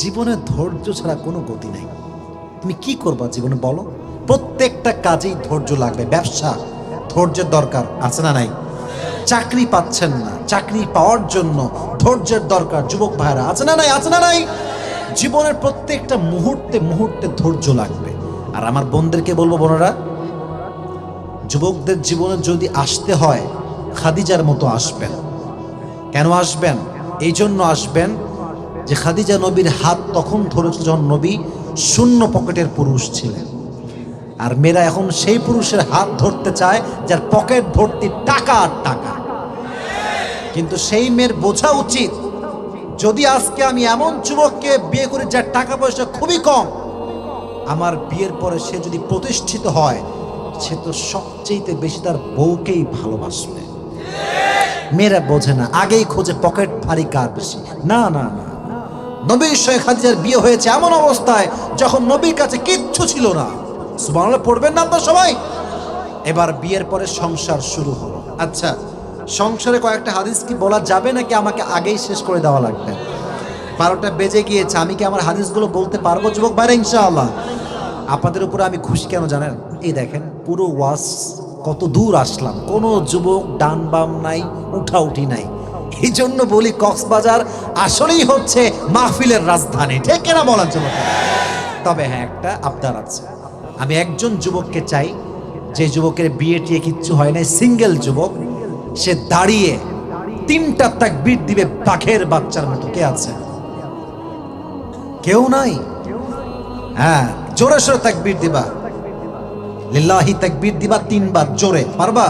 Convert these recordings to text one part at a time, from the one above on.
জীবনে ধৈর্য ছাড়া কোনো গতি নাই। তুমি কি করবা জীবনে বলো? প্রত্যেকটা কাজেই ধৈর্য লাগবে। ব্যবসা ধৈর্যের দরকার আছে না নাই? চাকরি পাচ্ছেন না, চাকরি পাওয়ার জন্য ধৈর্যের দরকার যুবক ভাইরা, আছে না নাই? আছে না নাই? জীবনের প্রত্যেকটা মুহূর্তে মুহূর্তে ধৈর্য লাগবে। আর আমার বোনদেরকে বলবো, বোনেরা, যুবকদের জীবনে যদি আসতে হয় খাদিজার মতো আসবেন। কেন আসবেন? এই জন্য আসবেন যে খাদিজা নবীর হাত তখন ধরেছিল যখন নবী শূন্য পকেটের পুরুষ ছিলেন। আর মেয়েরা এখন সেই পুরুষের হাত ধরতে চায় যার পকেট ভর্তি টাকা আর টাকা। কিন্তু সেই মেয়ের বোঝা উচিত, যদি আজকে আমি এমন যুবককে বিয়ে করি যার টাকা পয়সা খুবই কম, আমার বিয়ের পরে সে যদি প্রতিষ্ঠিত হয়, সে তো সবচেয়ে বেশি তার বউকেই ভালোবাসবে। মেয়েরা বোঝে না, আগেই খোঁজে পকেট ভারী কার বেশি। না না না, নবীর সঙ্গে খাদিজার বিয়ে হয়েছে এমন অবস্থায় যখন নবীর কাছে কিচ্ছু ছিল না। সুবহানাল্লাহ পড়বেন না আপনারা সবাই? এবার বিয়ের পরে সংসার শুরু হলো। আচ্ছা, সংসারে কয়েকটা হাদিস কি বলা যাবে নাকি আমাকে আগেই শেষ করে দেওয়া লাগবে? 12টা বেজে গিয়েছে, আমি কি আমার হাদিসগুলো বলতে পারবো যুবক ভাইরা? ইনশাআল্লাহ। আপনাদের উপরে আমি খুশি কেন জানেন? এই দেখেন পুরো ওয়াজ কত দূর আসলাম, কোনো যুবক ডান বাম নাই, উঠাউঠি নাই। এই জন্য বলি কক্সবাজার আসলেই হচ্ছে মাহফিলের রাজধানী, ঠিক কিনা বলার জন্য। তবে হ্যাঁ, একটা আবদার আছে। আমি একজন যুবককে চাই, যে যুবকের বিয়ে টিয়ে কিচ্ছু হয় নাই, সিঙ্গেল যুবক, সে দাঁড়িয়ে 3টা তাকবীর দিবে বাঘের বাচ্চার মতো। কে আছে? কেউ নাই? হ্যাঁ, জোরে সোরে তাকবীর দিবা, লিল্লাহি তাকবীর দিবা 3 বার জোরে। পারবা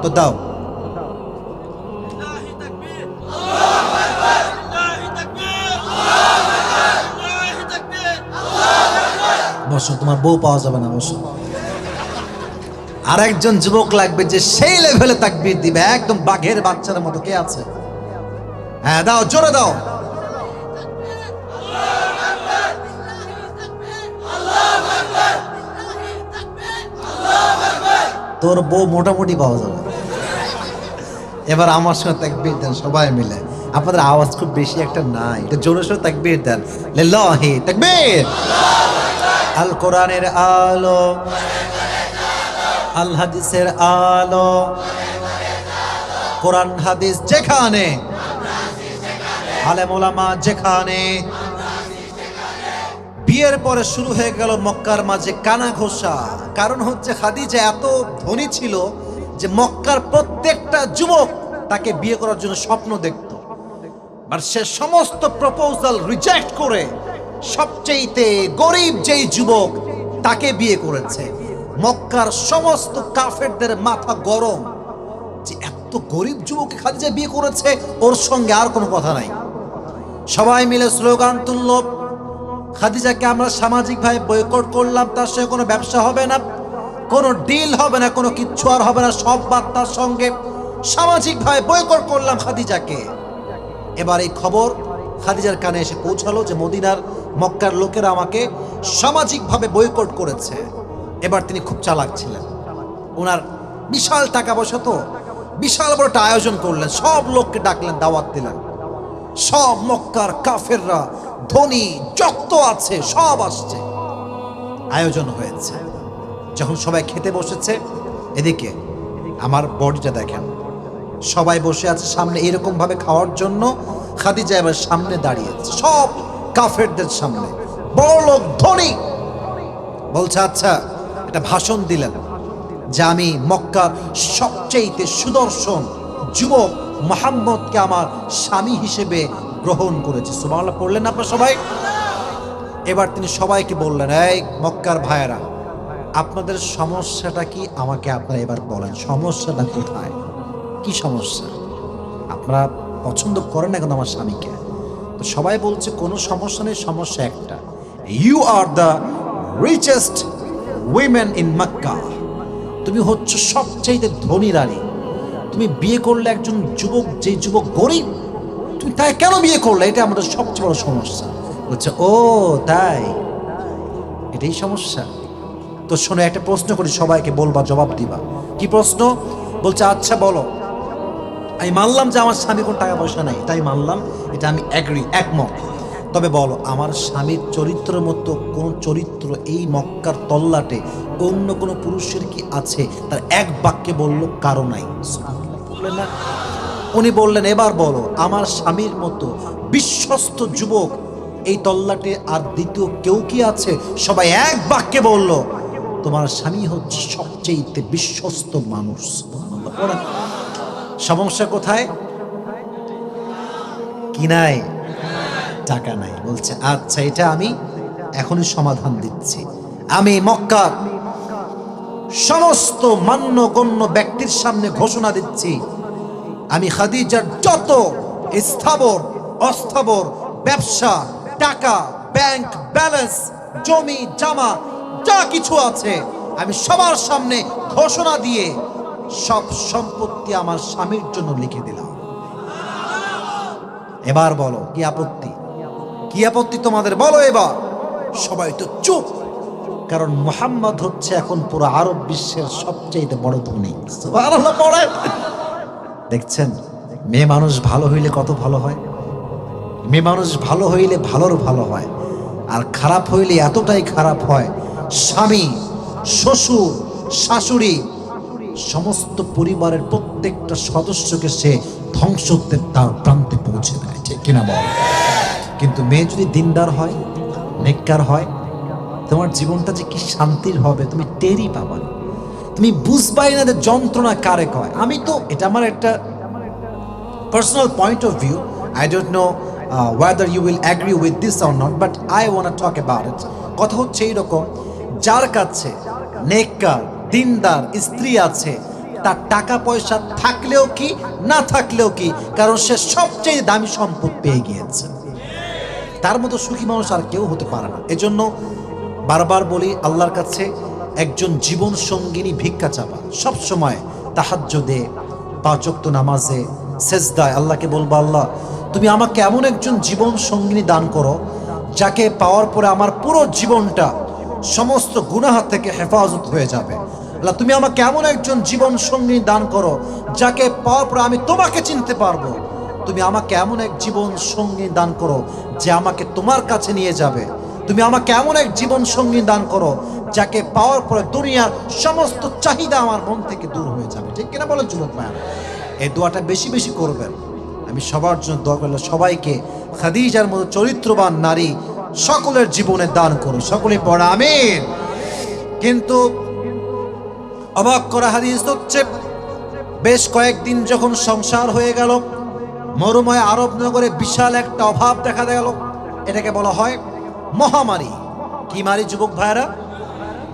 তো? দাও। বসো, তোমার বউ পাওয়া যাবে না, বসো। আর একজন যুবক লাগবে যে সেই লেভেলে তাকবীর দিবে একদম বাঘের বাচ্চার মতো। কে আছে? হ্যাঁ, দাও, জোরে দাও। তোর বউ মোটামুটি পাওয়া যাবে। এবার আমার সঙ্গে তাকবীর দেন সবাই মিলে। আপনাদের আওয়াজ খুব বেশি একটা নাই, এটা জোরে সোরে তাকবীর দেন। লিল্লাহি তাকবীর। আল কোরআনের আলো, আল হাদিসের আলো, কোরআন হাদিস যেখানে, আলেম ওলামা যেখানে। বিয়ের পরে শুরু হয়ে গেল মক্কার মাঝে কানা ঘোষা। কারণ হচ্ছে খাদিজা এত ধনী ছিল যে মক্কার প্রত্যেকটা যুবক তাকে বিয়ে করার জন্য স্বপ্ন দেখত। আর সে সমস্ত প্রপোজাল রিজেক্ট করে সবচেয়ে গরিব যেই যুবক তাকে বিয়ে করেছে। মক্কার সমস্ত কাফেরদের মাথা গরম যে এত গরিব যুবক খাদিজা বিয়ে করেছে, ওর সঙ্গে আর কোনো কথা নাই। সবাই মিলে স্লোগান তুলল, খাদিজাকে আমরা সামাজিকভাবে বয়কট করলাম, তার সঙ্গে কোনো ব্যবসা হবে না, কোনো ডিল হবে না, কোনো কিচ্ছু আর হবে না, সব বাদ তার সঙ্গে। সামাজিকভাবে বয়কট করলাম খাদিজাকে। এবার এই খবর খাদিজার কানে এসে পৌঁছালো যে মদিনার মক্কার লোকেরা আমাকে সামাজিকভাবে বয়কট করেছে। এবার তিনি খুব চালাক ছিলেন, ওনার বিশাল টাকা পয়সা, তো বিশাল বড় একটা আয়োজন করলেন, সব লোককে ডাকলেন, দাওয়াত দিলেন। সব মক্কার কাফেররা, ধনী যত আছে সব আসছে, আয়োজন হয়েছে। যখন সবাই খেতে বসেছে, এদিকে আমার বডিটা দেখেন, সবাই বসে আছে সামনে এরকম ভাবে খাওয়ার জন্য। খাদিজা এবার সামনে দাঁড়িয়েছে সব কাফেরদের সামনে, বড় লোক ধনী। বলছে, আচ্ছা, একটা ভাষণ দিলেন যে আমি মক্কার সবচেয়ে সুদর্শন যুবক মুহাম্মদকে আমার স্বামী হিসেবে গ্রহণ করেছি। সুবহানাল্লাহ পড়লেন আপনারা সবাই? এবার তিনি সবাইকে বললেন, এই মক্কার ভাইয়েরা, আপনাদের সমস্যাটা কি আমাকে আপনারা এবার বলেন, সমস্যাটা কোথায়? কি সমস্যা? আপনারা পছন্দ করেন না কেন আমার স্বামীকে? তো সবাই বলছে কোনো সমস্যা নেই, সমস্যা একটা, you are the richest women in Mecca. তুমি হচ্ছে সবচেয়ে ধনী রানী। তুমি বিয়ে করলে একজন যুবক, যে যুবক গরিব, তুমি তাই কেন বিয়ে করলে? এটা আমাদের সবচেয়ে বড় সমস্যা। বলছে, ও তাই, এটাই সমস্যা? তো শোনো, একটা প্রশ্ন করি, সবাইকে বলবা, জবাব দিবা। কি প্রশ্ন? বলছে, আচ্ছা বলো, আমি মানলাম যে আমার স্বামী কোনো টাকা পয়সা নাই, তাই মানলাম, এটা আমি একমত। তবে বলো, আমার স্বামীর চরিত্রের মতো কোন চরিত্র এই মক্কার তল্লাটে অন্য কোনো পুরুষের কি আছে? তার এক বাক্যে বলল, কারো নাই। বললেন না? উনি বললেন, এবার বলো, আমার স্বামীর মতো বিশ্বস্ত যুবক এই তল্লাটে আর দ্বিতীয় কেউ কি আছে? সবাই এক বাক্যে বলল, তোমার স্বামী হচ্ছে সবচেয়ে বিশ্বস্ত মানুষ। সমস্যা কোথায়? কি নাই? টাকা নাই। বলছে, আচ্ছা, এটা আমি এখনই সমাধান দিচ্ছি। আমি মক্কার সমস্ত মান্যগণ্য ব্যক্তির সামনে ঘোষণা দিচ্ছি, আমি খাদিজার যত স্থাবর অস্থাবর ব্যবসা, টাকা, ব্যাংক ব্যালেন্স, জমি জামা যা কিছু আছে, আমি সবার সামনে ঘোষণা দিয়ে সব সম্পত্তি আমার স্বামীর জন্য লিখে দিলাম। এবার বলো, কি আপত্তি? কি আপত্তি তোমাদের? বলো এবার। সবাই তো চুপ, কারণ মুহাম্মদ হচ্ছে এখন পুরো আরব বিশ্বের সবচেয়ে বড় ধনী। সুবহানাল্লাহ পড়েন। দেখছেন, মেয়ে মানুষ ভালো হইলে কত ভালো হয়। মেয়ে মানুষ ভালো হইলে ভালোর ভালো হয়, আর খারাপ হইলে এতটাই খারাপ হয়, স্বামী, শ্বশুর, শাশুড়ি, সমস্ত পরিবারের প্রত্যেকটা সদস্যকে সে ধ্বংসত্বের তার প্রান্তে পৌঁছে দেয়। ঠিক কিনা বল? কিন্তু মেয়ে যদি দিনদার হয়, নেককার হয়, তোমার জীবনটা যে কি শান্তির হবে তুমি টেরই পাবা না। তুমি বুঝবাই না যে যন্ত্রণা কারে কয়। আমি তো, এটা আমার একটা personal point of view. I don't know whether you will agree with this or not, but I want to talk about it. কথা হচ্ছে এইরকম, যার কাছে নেককার দিনদার স্ত্রী আছে, তার টাকা পয়সা থাকলেও কি না থাকলেও কি, কারণ সে সবচেয়ে দামি সম্পদ পেয়ে গিয়েছে। তার মতো সুখী মানুষ আর কেউ হতে পারে না। এজন্য বারবার বলি, আল্লাহর কাছে একজন জীবন সঙ্গিনী ভিক্ষা চাবা। সব সময় তাহাজ্জুদে, পাঁচ ওয়াক্ত নামাজে, সেজদায় আল্লাহকে বলবা, আল্লাহ তুমি আমাকে এমন একজন জীবন সঙ্গিনী দান করো, যাকে পাওয়ার পরে আমার পুরো জীবনটা সমস্ত গুনাহ থেকে হেফাজত হয়ে যাবে। আল্লাহ তুমি আমাকে এমন একজন জীবন সঙ্গিনী দান করো, যাকে পাওয়ার পরে আমি তোমাকে চিনতে পারবো। তুমি আমাকে এমন এক জীবন সঙ্গী দান করো যে আমাকে তোমার কাছে নিয়ে যাবে। তুমি আমাকে এমন এক জীবন সঙ্গী দান করো, যাকে পাওয়ার পরে দুনিয়ার সমস্ত চাহিদা আমার মন থেকে দূর হয়ে যাবে। ঠিক কিনা বলেন যুবক ভাইরা? এই দোয়াটা বেশি বেশি করবেন। আমি সবার জন্য দোয়া করলে সবাইকে খাদিজার মতো চরিত্রবান নারী সকলের জীবনে দান করো। সকলে পড়া আমিন। কিন্তু অবাক করা হাদিস হচ্ছে, বেশ কয়েকদিন যখন সংসার হয়ে গেল, মরুময় আরব নগরে বিশাল একটা অভাব দেখা গেল। এটাকে বলা হয় মহামারী। কি মারি যুবক ভাইরা?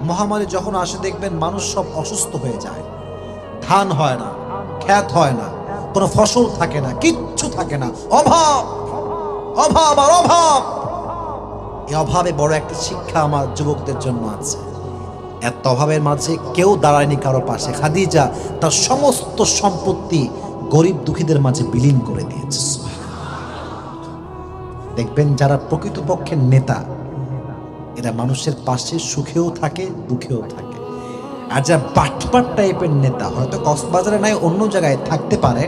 মহামারী যখন আসে দেখবেন মানুষ সব অসুস্থ হয়ে যায়। ধান হয় না, ক্ষেত হয় না, কোনো ফসল থাকে না, কিচ্ছু থাকে না, অভাব, অভাব আর অভাব। এই অভাবে বড় একটা শিক্ষা আমার যুবকদের জন্য আছে। এত অভাবের মাঝে কেউ দাঁড়ায়নি কারো পাশে। খাদিজা তার সমস্ত সম্পত্তি গরিব দুঃখীদের মাঝে বিলীন করে দিয়েছে। দেখবেন যারা প্রকৃতপক্ষের নেতা, এরা মানুষের পাশে সুখেও থাকে দুঃখেও থাকে। আর যারা বাটপাট টাইপের নেতা, হয়তো কক্সবাজারে নাই অন্য জায়গায় থাকতে পারে,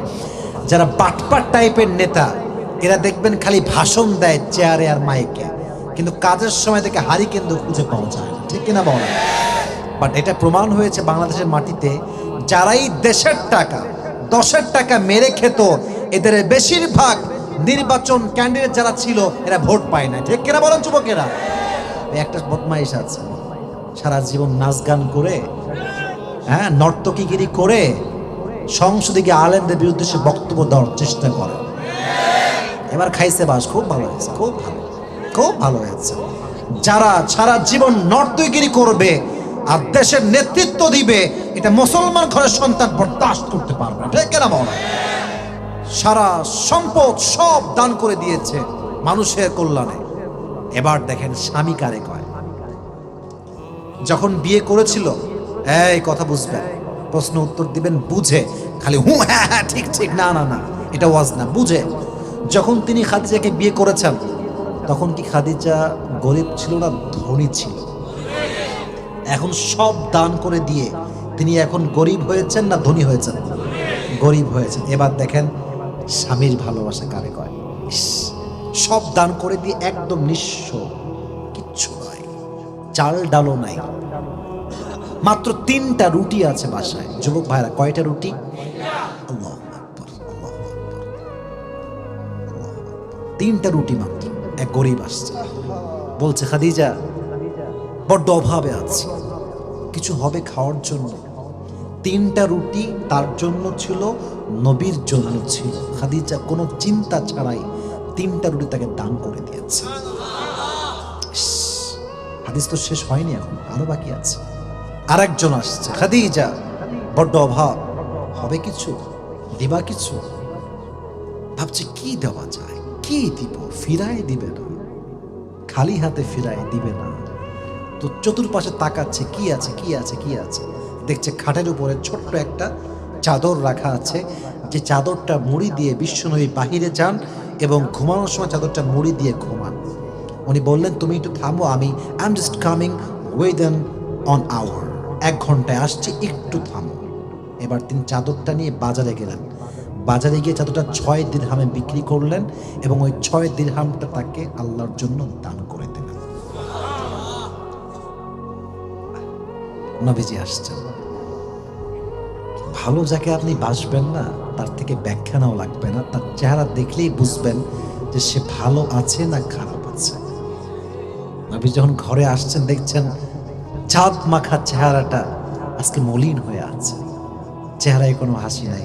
যারা বাটপাট টাইপের নেতা, এরা দেখবেন খালি ভাষণ দেয় চেয়ারে আর মাইকে, কিন্তু কাজের সময় থেকে হারি কেন্দ্র খুঁজে পাওয়া যায় না। ঠিক কিনা বলেন? বাট এটা প্রমাণ হয়েছে বাংলাদেশের মাটিতে, যারাই দেশের টাকা, দশের টাকা মেরে খেত, এদের বেশিরভাগ নির্বাচন ক্যান্ডিডেট যারা ছিল, এরা ভোট পায় না। ঠিক কিনা বলেন যুবকেরা? একটা বদমাইশ আছে, সারা জীবন নাচ গান করে, হ্যাঁ, নর্তকীগিরি করে সংসদে গিয়ে আলেমদের বিরুদ্ধে সে বক্তব্য দেওয়ার চেষ্টা করে। এবার খাইছে বাস, খুব ভালো হয়েছে, খুব ভালো, খুব ভালো হয়েছে। যারা সারা জীবন নর্তকীগিরি করবে আর দেশের নেতৃত্ব দিবে, এটা মুসলমান ঘরের সন্তান বরদাস্ত করতে পারবে না। ঠিক কিনা বলেন? সারা সম্পদ সব দান করে দিয়েছে মানুষের কল্যাণে। এবার দেখেন স্বামী কারে কয়। যখন বিয়ে করেছিল, এই কথা বুঝবেন, প্রশ্ন উত্তর দিবেন বুঝে, খালি হু হ্যাঁ হ্যাঁ ঠিক ঠিক না না না, এটা ওয়াজ না, বুঝে। যখন তিনি খাদিজাকে বিয়ে করেছেন, তখন কি খাদিজা গরিব ছিল না ধনী ছিল? এখন সব দান করে দিয়ে তিনি এখন গরিব হয়েছেন না ধনী হয়েছেন? গরিব হয়েছেন। এবার দেখেন স্বামীর ভালোবাসা কারে কয়। সব দান করে দিয়ে একদম নিঃস্ব, কিচ্ছু নয়, চাল ডালও নাই, মাত্র 3টা রুটি আছে বাসায়। যুবক ভাইরা, কয়টা রুটি? আল্লাহু আকবার, আল্লাহু আকবার, আল্লাহু আকবার। 3টা রুটি মাত্র। এক গরিব আসছে, বলছে খাদিজা বড্ড অভাবে আছি, কিছু হবে খাওয়ার জন্য। 3টা রুটি তার জন্য ছিল, নবীর জন্য ছিল। খাদিজা কোনো চিন্তা ছাড়াই 3টা রুটি তাকে দান করে দিয়েছে। হাদিস তো শেষ হয়নি, এখন আরো বাকি আছে। আরেকজন আসছে, খাদিজা বড্ড অভাব, হবে কিছু, দিবা কিছু। ভাবছে কি দেওয়া যায়, কি দিব, ফিরায় দিবে না, খালি হাতে ফিরায় দিবে না। তো চতুর্পাশে তাকাচ্ছে, কি আছে কি আছে কি আছে। দেখছে খাটের উপরে ছোট্ট একটা চাদর রাখা আছে, যে চাদরটা মুড়ি দিয়ে বিশ্বনবী বাহিরে যান এবং ঘুমানোর সময় চাদরটা মুড়ি দিয়ে ঘুমান। উনি বললেন তুমি একটু থামো, আমি I am just coming within an hour, 1 ঘন্টায় আসছি, একটু থামো। এবার তিনি চাদরটা নিয়ে বাজারে গেলেন। বাজারে গিয়ে চাদরটা 6 দিরহামে বিক্রি করলেন এবং ওই 6 দিরহামটা তাকে আল্লাহর জন্য দান করে দিলেন। নবীজি আসছেন। ভালো যাকে আপনি বাসবেন না, তার থেকে ব্যাখ্যা নাও লাগবে না, তার চেহারা দেখলেই বুঝবেন যে সে ভালো আছে না খারাপ আছে। নবী যখন ঘরে আসছেন, দেখছেন চাঁদ মাখা চেহারাটা আজকে মলিন হয়ে আছে, চেহারায় কোনো হাসি নাই,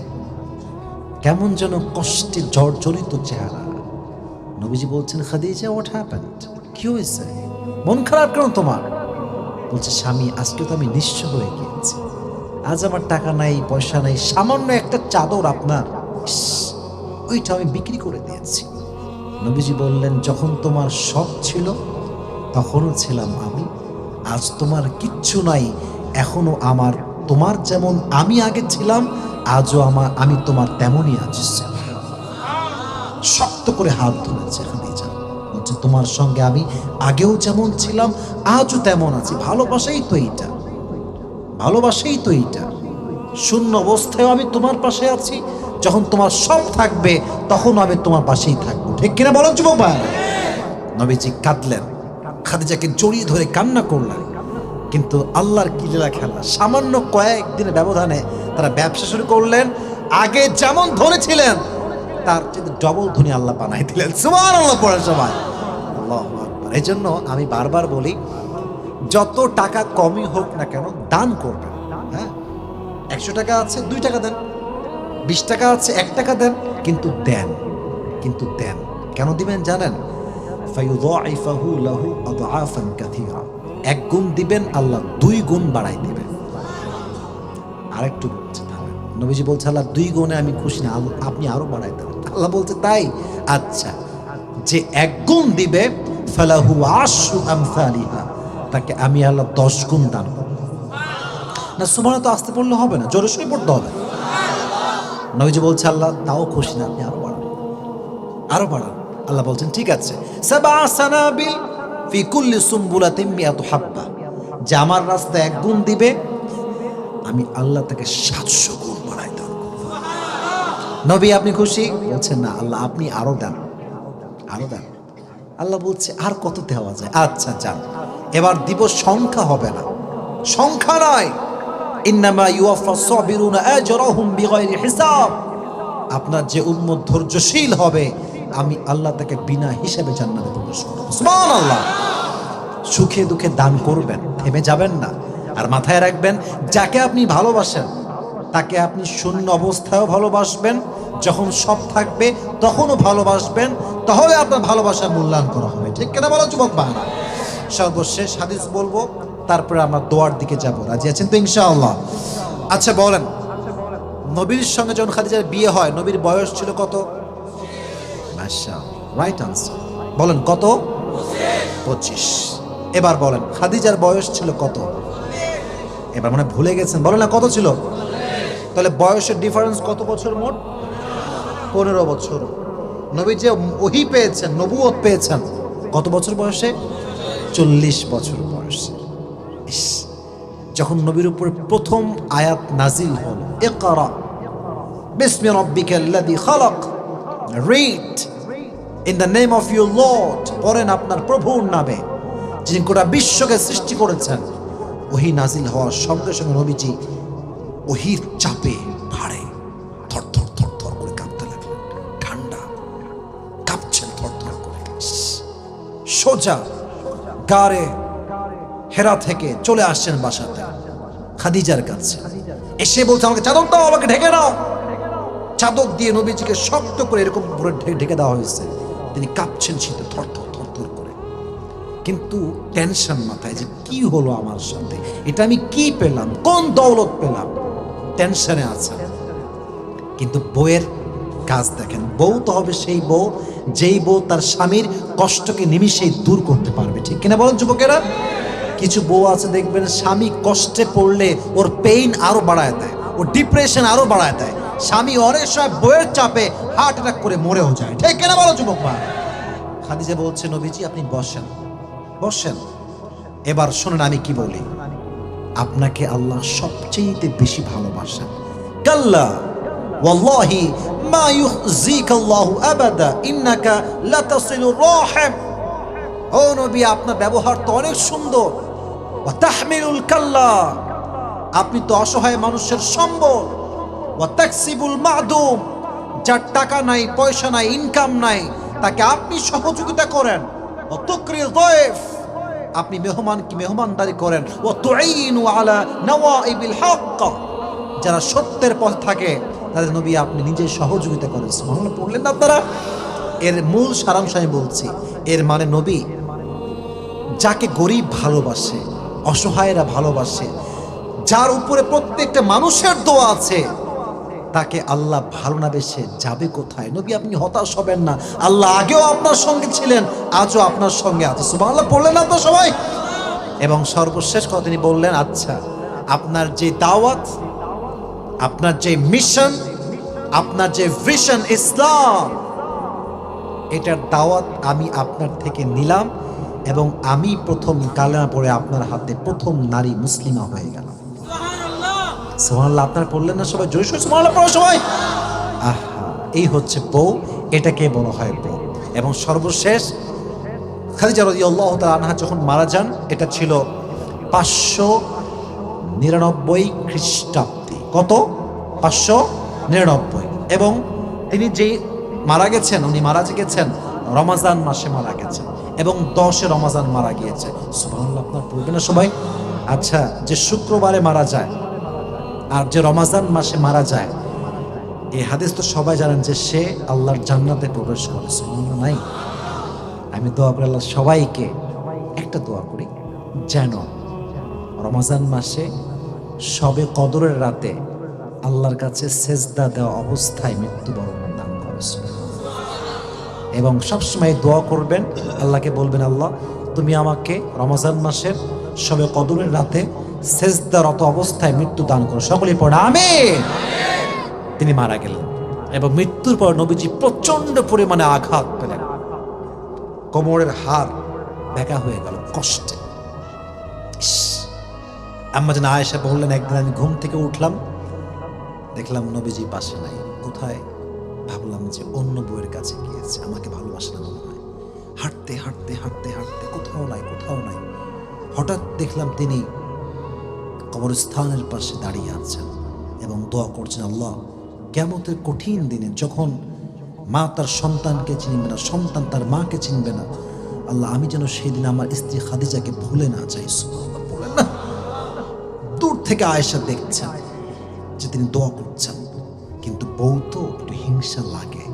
কেমন যেন কষ্টে জর্জরিত চেহারা। নবীজি বলছেন, খাদিজা হোয়াট হ্যাপেন্ড, কি হয়েছে, মন খারাপ কেন তোমার? বলছে, স্বামী আজকে তো আমি নিঃস্ব হয়ে গিয়েছি, আজ আমার টাকা নাই, পয়সা নাই, সামান্য একটা চাদর আপনার, ওইটা আমি বিক্রি করে দিয়েছি। নবীজি বললেন, যখন তোমার সব ছিল তখনও ছিলাম আমি, আজ তোমার কিচ্ছু নাই, এখনো আমার, তোমার যেমন আমি আগে ছিলাম, আজও আমি তোমার তেমনই আছি। শক্ত করে হাত ধরেছে খাদিজা, বলছে তোমার সঙ্গে আমি আগেও যেমন ছিলাম আজও তেমন আছি। ভালোবাসাই তো এইটা, ভালোবাসাই তো এইটা। শূন্য অবস্থায় আমি তোমার পাশে আছি, যখন তোমার সব থাকবে তখন আমি তোমার পাশেই থাকবো। ঠিক কিনা বলেন যুবক ভাই? নবীজি কাঁদলেন, খাদিজাকে জড়িয়ে ধরে কান্না করলেন। কিন্তু আল্লাহর কি লীলা খেলা, সামান্য কয়েকদিনের ব্যবধানে তারা ব্যবসা শুরু করলেন। আগে যেমন ধনী ছিলেন তার চেয়ে ডবল ধনী আল্লাহ বানাই দিলেন। সুবহানাল্লাহ পড়ে সবাই, আল্লাহু আকবার। এই জন্য আমি বারবার বলি, যত টাকা কমই হোক না কেন দান করবেন। হ্যাঁ, 100 টাকা আছে 2 টাকা দেন, 20 টাকা আছে 1 টাকা দেন, কিন্তু দেন, কিন্তু দেন। কেন দিবেন জানেন? ফায়ুযাইফাহু লাহু আদআফান কাসীরা, 1 গুণ দিবেন, আল্লাহ 2 গুণ বাড়াই দিবেন। আরেকটু বলছে, নবীজি বলছে, আল্লাহ 2 গুণে আমি খুশি না, আপনি আরো বাড়াই দেন। আল্লাহ বলছে, তাই? আচ্ছা, যে 1 গুণ দিবে ফালাহু আশরু আমসালিহা, তাকে আমি আল্লাহ 10 গুণ দান করব। না সুবহানাল্লাহ তো আসতে পড়লে হবে না, জোরে সরে পড়তে হবে। নবীজি বলছে, আল্লাহ তাও খুশি না, আপনি আরো বাড়ান, আরো বাড়ান। আল্লাহ বলছেন, ঠিক আছে, সাবআ সানাবিল ফি কুল্লি সুমবুলাতিন মিয়াতু হাব্বা, যে আমার রাস্তায় 1 গুণ দিবে আমি আল্লাহ তাকে 700 গুণ বাড়াই দেব। নবী আপনি খুশি? বলছেন না, আল্লাহ আপনি আরো দেন, আরো দেন। আল্লাহ বলছে, আর কত দেওয়া যায়? আচ্ছা যান, এবার দিব, সংখ্যা হবে না, সংখ্যা নয়, ইন্নামা ইউওয়াফাস সাবিরুনা আজরাহুম বিগাইরি হিসাব। আপনার যে উম্মত ধৈর্যশীল হবে, আমি আল্লাহ তাকে বিনা হিসাবে জান্নাতে প্রবেশ করব। সুবহানাল্লাহ। সুখে দুঃখে দান করবেন, থেমে যাবেন না। আর মাথায় রাখবেন, যাকে আপনি ভালোবাসেন তাকে আপনি শূন্য অবস্থায়ও ভালোবাসবেন, যখন সব থাকবে তখনও ভালোবাসবেন, তাহলে আপনার ভালোবাসার মূল্যায়ন করা হবে। ঠিক কিনা বলো যুবক ভাইরা? সর্বশেষ হাদিস বলবো, তারপরে আমরা দোয়ার দিকে যাব। রাজি আছেন তো ইনশাআল্লাহ? আচ্ছা বলেন, নবীর সঙ্গে যখন খাদিজার বিয়ে হয়, নবীর বয়স ছিল কত? মাশাআল্লাহ, রাইট আনসার। বলেন কত? 25। এবার বলেন, খাদিজার বয়স ছিল কত? এবার মানে ভুলে গেছেন, বলেন না কত ছিল? তাহলে বয়সের ডিফারেন্স কত বছর? মোট 15 বছর। নবী যে ওহী পেয়েছেন, নবুয়ত পেয়েছেন কত বছর বয়সে? 40 বছর বয়সে। যখন নবীর উপর প্রথম আয়াত নাজিল হলো, ইকরা বিসমি রাব্বিকাল্লাযী খালাক, read, in the name of your Lord, পড়েন আপনার প্রভুর নামে যিনি গোটা বিশ্বকে সৃষ্টি করেছেন। ওহী নাজিল হওয়ার সঙ্গে সঙ্গে নবীজি ওহীর চাপে ভাড়ে থর থর থর থর করে কাঁপতে লাগলেন। ঠান্ডা, কাঁপছেন থর থর করে। সোজা গারে হেরা থেকে চলে আসছেন বাসাতে খাদিজার কাছে। এসে বলছে, আমাকে চাদর দাও, আমাকে ঢেকে দাও। চাদর দিয়ে নবীজিকে শক্ত করে এরকম ঢেকে দেওয়া হয়েছে। তিনি কাঁপছেন শীতে থর থর থর থর করে, কিন্তু টেনশন মাথায় যে কি হলো আমার সাথে, এটা আমি কি পেলাম, কোন দৌলত পেলাম, টেনশনে আছে। কিন্তু বউয়ের কাজ দেখেন, বউ তো হবে সেই বউ যেই বউ তার স্বামীর কষ্টকে নিমিষেই দূর করতে পারবে। ঠিক কিনা বলেন যুবকেরা? কিছু বউ আছে দেখবেন স্বামী কষ্টে পড়লে ওর পেইন আরো বাড়ায় দেয়, ওর ডিপ্রেশন আরো বাড়ায় দেয়। স্বামী অনেক সময় বউয়ের চাপে হার্ট অ্যাটাক করে মরেও যায়। ঠিক কিনা বলো যুবক ভাই? খাদিজা বলছে, নবীজি আপনি বসেন, বসেন, এবার শোনেন আমি কি বলি। আপনাকে আল্লাহ সবচেয়ে বেশি ভালোবাসেন। কাল্লা ওয়াল্লাহি মা ইউযিকাল্লাহু আবাদা ইন্নাকা লাতাসিলুর রাহিম। ও নবী, আপনার ব্যবহার তো অনেক সুন্দর। ওয়া তাহমিলুল কাল্লা, আপনি তো অসহায় মানুষের সম্বল। ওয়া তাকসিবুল মাদুম, যার টাকা নাই, পয়সা নাই, ইনকাম নাই, তাকে আপনি সহযোগিতা করেন। ওয়া তুকরিল যায়ফ, আপনি মেহমানকে মেহমানদারি করেন। ওয়া তুঈনু আলা নওয়াইবিল হক, যারা সত্যের পথ থাকে তাদের নবী আপনি নিজে সহযোগিতা করেন। সুবহানাল্লাহ পড়লেন না আপনারা? এর মূল সারাংশ আমি বলছি। এর মানে নবী যাকে গরিব ভালোবাসে, অসহায়রা ভালোবাসে, যার উপরে প্রত্যেকটা মানুষের দোয়া আছে, তাকে আল্লাহ ভালো না বেসে যাবে কোথায়? নবী আপনি হতাশ হবেন না। আল্লাহ আগেও আপনার সঙ্গে ছিলেন, আজও আপনার সঙ্গে আছে। সুবহানাল্লাহ পড়লেন না তো সবাই? এবং সর্বশেষ কথা তিনি বললেন, আচ্ছা আপনার যে দাওয়াত, আপনার যে মিশন, আপনার যে ভিশন ইসলাম, এটার দাওয়াত আমি আপনার থেকে নিলাম এবং আমি প্রথম কালেমা পড়ে আপনার হাতে প্রথম নারী মুসলিমা হয়ে গেলাম। সুবহানাল্লাহ আপনারা পড়লেন না সবাই? জোরে সোরে সুবহানাল্লাহ পড়ো সবাই। আহা, এই হচ্ছে বউ, এটাকে বলা হয় বউ। এবং সর্বশেষ খাদিজা রাদিয়াল্লাহু তাআলা আনহা যখন মারা যান, এটা ছিল 599 খ্রিস্টাব্দে। কত? 599। এবং তিনি যেই মারা গেছেন, উনি মারা গেছেন রমাজান মাসে মারা গেছেন এবং 10 রমাজান মারা গিয়েছে। সুবহানাল্লাহ আপনারা পড়বেন না সবাই? আচ্ছা, যে শুক্রবারে মারা যায় আর যে রমাজান মাসে মারা যায়, এই হাদিস তো সবাই জানেন যে সে আল্লাহর জান্নাতে প্রবেশ করে। সুবহানাল্লাহ নাই? আমি দোয়া করি আল্লাহ সবাইকে, একটা দোয়া করি যেন রমাজান মাসে শবে কদরের রাতে আল্লাহর কাছে সেজদা দেওয়া অবস্থায় মৃত্যুবরণ দান করে। এবং সবসময় দোয়া করবেন, আল্লাহকে বলবেন, আল্লাহ তুমি আমাকে রমজান মাসের শবে কদরের রাতে সেজদারত অবস্থায় মৃত্যু দান করো। সকলেই পড়ে আমিন। তিনি মারা গেলেন এবং মৃত্যুর পর নবীজি প্রচন্ড পরিমাণে আঘাত পেলেন, কোমরের হাড় ব্যাকা হয়ে গেল কষ্টে। আম্মা জান আয়েশা বললেন, একদিন আমি ঘুম থেকে উঠলাম, দেখলাম নবীজি পাশে নাই। কোথায়? ভাবলাম যে অন্য বউয়ের কাছে গিয়েছে, আমাকে ভালোবাসে না মনে হয়। হাঁটতে হাঁটতে হাঁটতে হাঁটতে কোথাও নাই, কোথাও নাই। হঠাৎ দেখলাম তিনি কবরস্থানের পাশে দাঁড়িয়ে আছেন এবং দোয়া করছেন, আল্লাহ কিয়ামতের কঠিন দিনে যখন মা তার সন্তানকে চিনবে না, সন্তান তার মাকে চিনবে না, আল্লাহ আমি যেন সেই দিন আমার স্ত্রী খাদিজাকে ভুলে না যাই। সুবহানাল্লাহ বলেন না? দূর থেকে আয়েশা দেখছেন যে তিনি দোয়া করছেন, কিন্তু বউ তো একটু হিংসা লাগে,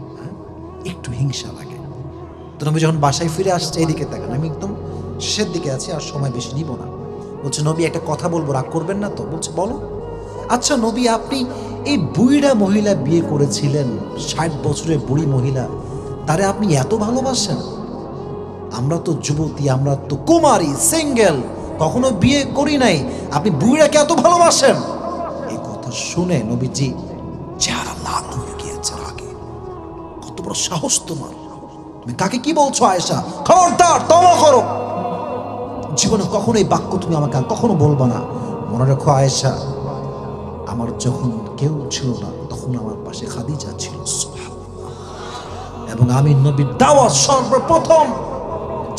একটু হিংসা লাগে। তো নবী যখন বাসায় ফিরে আসছে, এইদিকে দেখেন, আমি একদম শেষের দিকে আছি, আর সময় বেশি নিব না। বলছে, নবী একটা কথা বলবো, রাগ করবেন না তো? বলছে, বলো। আচ্ছা নবী, আপনি এই বুড়িটা মহিলা বিয়ে করেছিলেন, 60 বছরের বুড়ি মহিলা, তারে আপনি এত ভালোবাসেন? আমরা তো যুবতী, আমরা তো কুমারী, সিঙ্গেল, কখনো বিয়ে করি নাই, আপনি বুড়িটাকে এত ভালোবাসেন? এই কথা শুনে নবীজি চেহারা লাল হয়ে গিয়েছে রাগে। কত বড় সাহস তোমার! তুমি কাকে কি বলছো আয়েশা? খবরদার, তওবা করো। জীবনে কখনো এই বাক্য তুমি আমাকে কখনো বলবো না। মনে রেখো আয়েশা, আমার যখন কেউ ছিল না তখন আমার পাশে খাদিজা ছিল। সুবহানাল্লাহ। এবং আমি নবীর দাওয়াত সর্বপ্রথম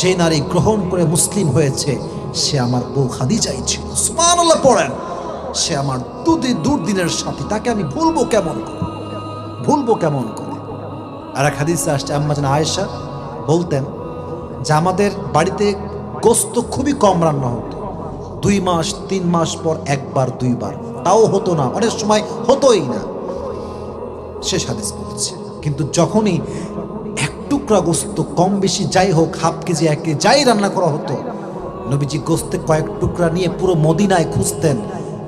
যে নারী গ্রহণ করে মুসলিম হয়েছে সে আমার বউ খাদিজাই ছিল। সুবহানাল্লাহ পড়েন। সে আমার দুর্দিনের সাথী, তাকে আমি ভুলবো কেমন করে, ভুলবো কেমন করে। আর এক হাদিসে আসছে আম্মা জান আয়েশা বলতেন যে আমাদের বাড়িতে গোস্ত খুবই কম রান্না হতো, 2 মাস 3 মাস পর একবার 2 বার, তাও হতো না, অনেক সময় হতোই না। শেষ হাদিস বলছে কিন্তু যখনই এক টুকরা গোস্ত কম বেশি যাই হোক, হাফ কেজি 1 কেজি যাই রান্না করা হতো, নবীজি গোস্তে কয়েক টুকরা নিয়ে পুরো মদিনায় খুঁজতেন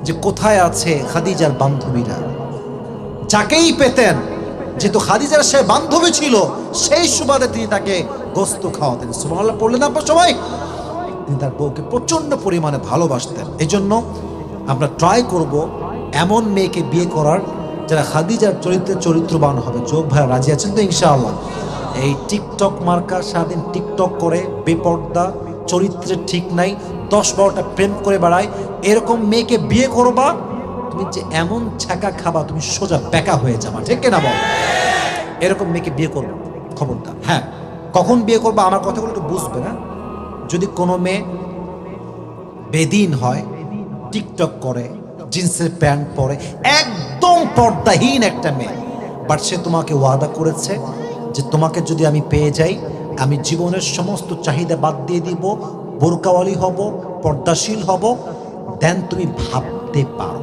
যে কোথায় আছে খাদিজার বান্ধবীরা। যাকেই পেতেন, যেহেতু খাদিজার সে বান্ধবী ছিল, সেই সুবাদে তিনি তাকে গোস্ত খাওয়াতেন। সুবহানাল্লাহ পড়লেন আপনারা সবাই। তিনি তার বউকে প্রচন্ড পরিমাণে ভালোবাসতেন। এই জন্য আমরা ট্রাই করব এমন মেয়েকে বিয়ে করার যারা খাদিজার চরিত্রবান হবে। যোগ ভাই রাজি আছেন তো ইনশাআল্লাহ? এই টিকটক মার্কা সারাদিন টিকটক করে, বেপর্দা, চরিত্রের ঠিক নাই, 10-12টা প্রেম করে বেড়ায়, এরকম মেয়েকে বিয়ে করবা, তুমি যে এমন ছ্যাঁকা খাবা তুমি সোজা বেকা হয়ে যাবা। ঠিক কিনা বল? এরকম মেয়েকে বিয়ে করবো খবরদার। হ্যাঁ, কখন বিয়ে করবা আমার কথাগুলো একটু বুঝবে না। যদি কোনো মেয়ে বেদিন হয়, টিকটক করে, জিন্সের প্যান্ট পরে, একদম পর্দাহীন একটা মেয়ে, বাট সে তোমাকে ওয়াদা করেছে যে তোমাকে যদি আমি পেয়ে যাই আমি জীবনের সমস্ত চাহিদা বাদ দিয়ে দিব, বোরকাওয়ালি হব, পর্দাশীল হব, দেন তুমি ভাবতে পারো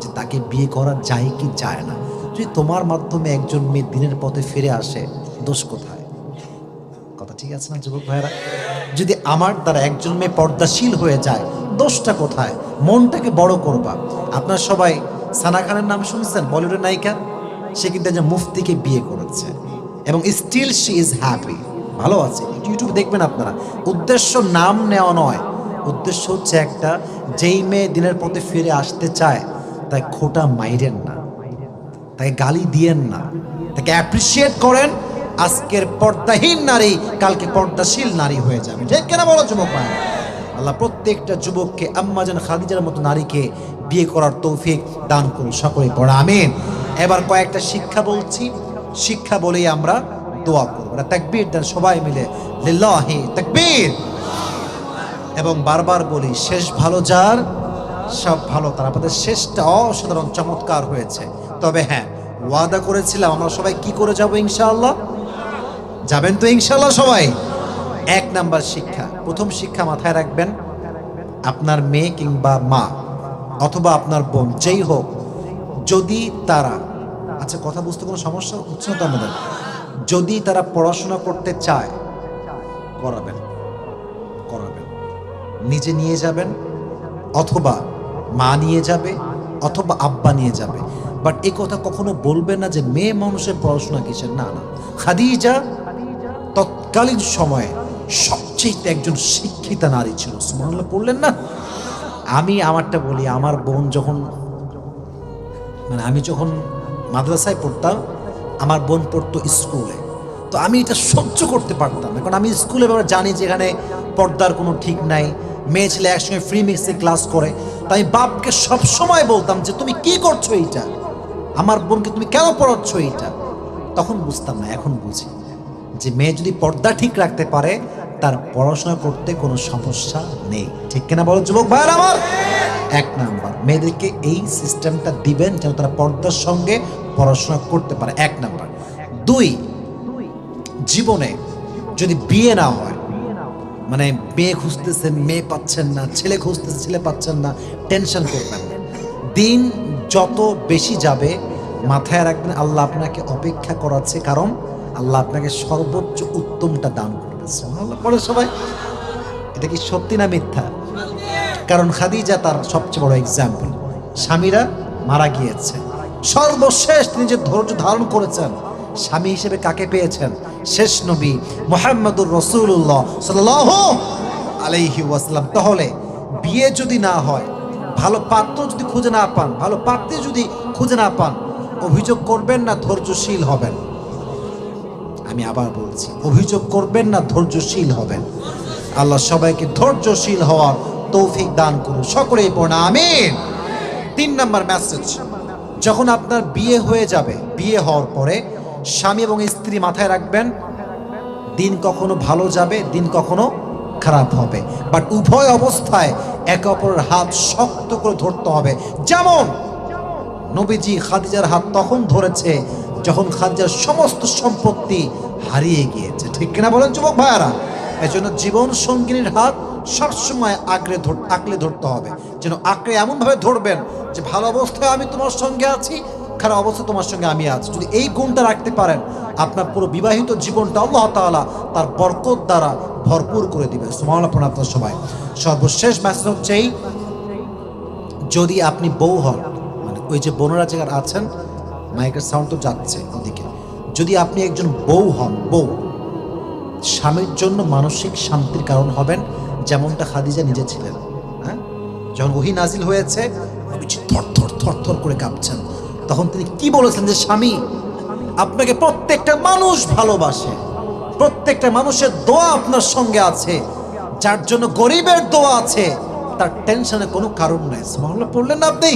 যে তাকে বিয়ে করা যায় কি যায় না। যদি তোমার মাধ্যমে একজন মেয়ে দিনের পথে ফিরে আসে, দোষ কোথায়? কথা ঠিক আছে না যুবক ভাইয়েরা? যদি আমার দ্বারা একজন মেয়ে পর্দাশীল হয়ে যায়, দোষটা কোথায়? মনটাকে বড় করবা। আপনারা সবাই সানা খানের নাম শুনছেন, বলিউডের নায়িকা। সে কিন্তু একজন মুফতিকে বিয়ে করেছে এবং স্টিল শি ইজ হ্যাপি, ভালো আছে। ইউটিউব দেখবেন আপনারা। উদ্দেশ্য নাম নেওয়া নয়, উদ্দেশ্য হচ্ছে একটা, যেই মেয়ে দিনের পথে ফিরে আসতে চায় তাই খোটা মাইরেন না, তাকে গালি দিয়েন না, তাকে অ্যাপ্রিসিয়েট করেন। আজকের পর্দাহীন নারী কালকে পর্দাশীল নারী হয়ে যাবে। ঠিক কেনা বলো যুবক ভাই? আল্লাহ প্রত্যেকটা যুবককে আম্মা জান খাদিজার মতো নারীকে বিয়ে করার তৌফিক দান করুন, সকলে পড়া আমিন। এবার কয়েকটা শিক্ষা বলছি, শিক্ষা বলেই আমরা দোয়া করব। তাকবীর দেন সবাই মিলে, লিল্লাহি তাকবীর। এবং বারবার বলি, শেষ ভালো যার সব ভালো তার। আমাদের শেষটা অসাধারণ চমৎকার হয়েছে। তবে হ্যাঁ, ওয়াদা করেছিলাম আমরা সবাই কি করে যাব ইনশাআল্লাহ? যাবেন তো ইনশাআল্লাহ সবাই? 1 নাম্বার শিক্ষা, প্রথম শিক্ষা মাথায় রাখবেন, আপনার মেয়ে কিংবা মা অথবা আপনার বোন যেই হোক, যদি তারা, আচ্ছা কথা বুঝতে কোনো সমস্যা হচ্ছে না তো আমাদের, যদি তারা পড়াশোনা করতে চায়, করাবেন, করাবেন, নিজে নিয়ে যাবেন, অথবা মা নিয়ে যাবে, অথবা আব্বা নিয়ে যাবে। বাট এই কথা কখনো বলবেন না যে মেয়ে মানুষের পড়াশোনা কিসের। না না, খাদিজা তৎকালীন সময়ে সবচেয়ে একজন শিক্ষিতা নারী ছিল। সুবহানাল্লাহ পড়লেন না? আমি আমারটা বলি, আমার বোন যখন, মানে আমি যখন মাদ্রাসায় পড়তাম, আমার বোন পড়তো স্কুলে, তো আমি এটা সহ্য করতে পারতাম না, কারণ আমি স্কুলে ব্যাপারে জানি যে এখানে পর্দার কোনো ঠিক নাই, মেয়ে ছেলে একসঙ্গে ফ্রি মিক্সে ক্লাস করে। তাই বাপকে সবসময় বলতাম যে তুমি কি করছো এইটা, আমার বোনকে তুমি কেন পড়াচ্ছ এইটা। তখন বুঝতাম না, এখন বুঝি যে মেয়ে যদি পর্দা ঠিক রাখতে পারে তার পড়াশোনা করতে কোনো সমস্যা নেই। ঠিক কিনা বলো যুবক ভাইয়ের আমার? 1 নাম্বার, মেয়েদেরকে এই সিস্টেমটা দিবেন যেন তারা পর্দার সঙ্গে পড়াশোনা করতে পারে। 1 নাম্বার। 2, জীবনে যদি বিয়ে না হয়, মানে মেয়ে খুঁজতেছে মেয়ে পাচ্ছেন না, ছেলে খুঁজতেছে ছেলে পাচ্ছেন না, টেনশন করবেন না। দিন যত বেশি যাবে মাথায় রাখবেন আল্লাহ আপনাকে অপেক্ষা করাচ্ছে, কারণ আল্লাহ আপনাকে সর্বোচ্চ উত্তমটা দান করবে। সুবহানাল্লাহ পড়ে সবাই। এটা কি সত্যি না মিথ্যা? কারণ খাদিজা তার সবচেয়ে বড় এক্সাম্পল। স্বামীরা মারা গিয়েছে, সর্বশেষ তিনি যে ধৈর্য ধারণ করেছেন, স্বামী হিসেবে কাকে পেয়েছেন? শেষ নবী মুহাম্মদুর রাসূলুল্লাহ সাল্লাল্লাহু আলাইহি ওয়াসাল্লাম। তাহলে বিয়ে যদি না হয়, ভালো পাত্র যদি খুঁজে না পান, ভালো পাত্রী যদি খুঁজে না পান, অভিযোগ করবেন না ধৈর্যশীল হবেন। আমি আবার বলছি, অভিযোগ করবেন না ধৈর্যশীল হবেন। আল্লাহ সবাইকে ধৈর্যশীল হওয়ার তৌফিক দান করুন, সকলেই পড়া আমিন। 3 নাম্বার মেসেজ, যখন আপনার বিয়ে হয়ে যাবে, বিয়ে হওয়ার পরে স্বামী এবং স্ত্রী মাথায় রাখবেন, দিন কখনো ভালো যাবে, দিন কখনো খারাপ হবে, বাট উভয় অবস্থায় একে অপরের হাত শক্ত করে ধরতে হবে। যেমন নবীজি খাদিজার হাত তখন ধরেছে যখন খাদিজার সমস্ত সম্পত্তি হারিয়ে গিয়েছে, ঠিক কিনা বলেন যুবক ভাইয়ারা? এজন্য জীবন সঙ্গিনীর হাত সবসময় আঁকড়ে ধরতে হবে, যেন আঁকড়ে এমনভাবে ধরবেন যে ভালো অবস্থায় আমি তোমার সঙ্গে আছি, খারাপ অবস্থায় তোমার সঙ্গে আমি আছি। যদি এই গুণটা রাখতে পারেন, আপনার পুরো বিবাহিত জীবনটা আল্লাহ তাআলা তার বরকত দ্বারা ভরপুর করে দিবে। সুবহানাল্লাহ। আপনার সবাই, সর্বশেষ মেসেজ হচ্ছে এই, যদি আপনি বউ হন, মানে ওই যে বোনেরা যেখানে আছেন, মাইকের সাউন্ড তো যাচ্ছে ওদিকে, যদি আপনি একজন বউ হন, বউ স্বামীর জন্য মানসিক শান্তির কারণ হবেন, যেমনটা খাদিজা নিজে ছিলেন। হ্যাঁ, যখন ওহী নাজিল হয়েছে নবীজি থর থর থর থর করে কাঁপছেন, তখন তিনি কি বলেছেন যে স্বামী, আপনাকে প্রত্যেকটা মানুষ ভালোবাসে, প্রত্যেকটা মানুষের দোয়া আপনার সঙ্গে আছে, যার জন্য গরিবের দোয়া আছে, তার টেনশনে কোনো কারণ নাই। সুবহানাল্লাহ পড়লেন না আপনি?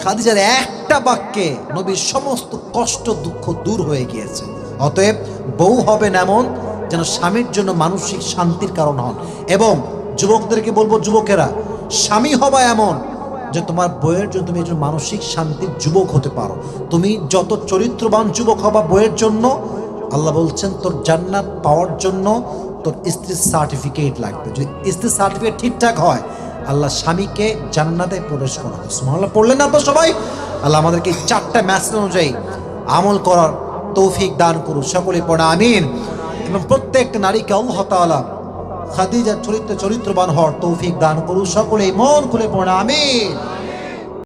খাদিজার একটা বাক্যে নবীর সমস্ত কষ্ট দুঃখ দূর হয়ে গিয়েছে। অতএব বউ হবেন এমন যেন স্বামীর জন্য মানসিক শান্তির কারণ হন। এবং যুবকদেরকে বলবো, যুবকেরা স্বামী হবা এমন যে তোমার বইয়ের জন্য তুমি একজন মানসিক শান্তির যুবক হতে পারো। তুমি যত চরিত্রবান যুবক হবা বইয়ের জন্য, আল্লাহ বলছেন তোর জান্নাত পাওয়ার জন্য তোর স্ত্রীর সার্টিফিকেট লাগবে। যদি স্ত্রীর সার্টিফিকেট ঠিকঠাক হয়, আল্লাহ স্বামীকে জান্নাতে প্রবেশ করাবে। সুবহানাল্লাহ পড়লেন না আপনারা সবাই? আল্লাহ আমাদেরকে এই 4টা মেসেজ অনুযায়ী আমল করার তৌফিক দান করুন, সকলে পড়ে আমিন। এবং প্রত্যেকটা নারীকে আল্লাহ তাআলা খাদিজার চরিত্রবান হওয়ার তৌফিক দান করুন, সকলেই মন খুলে পড়ে আমিন।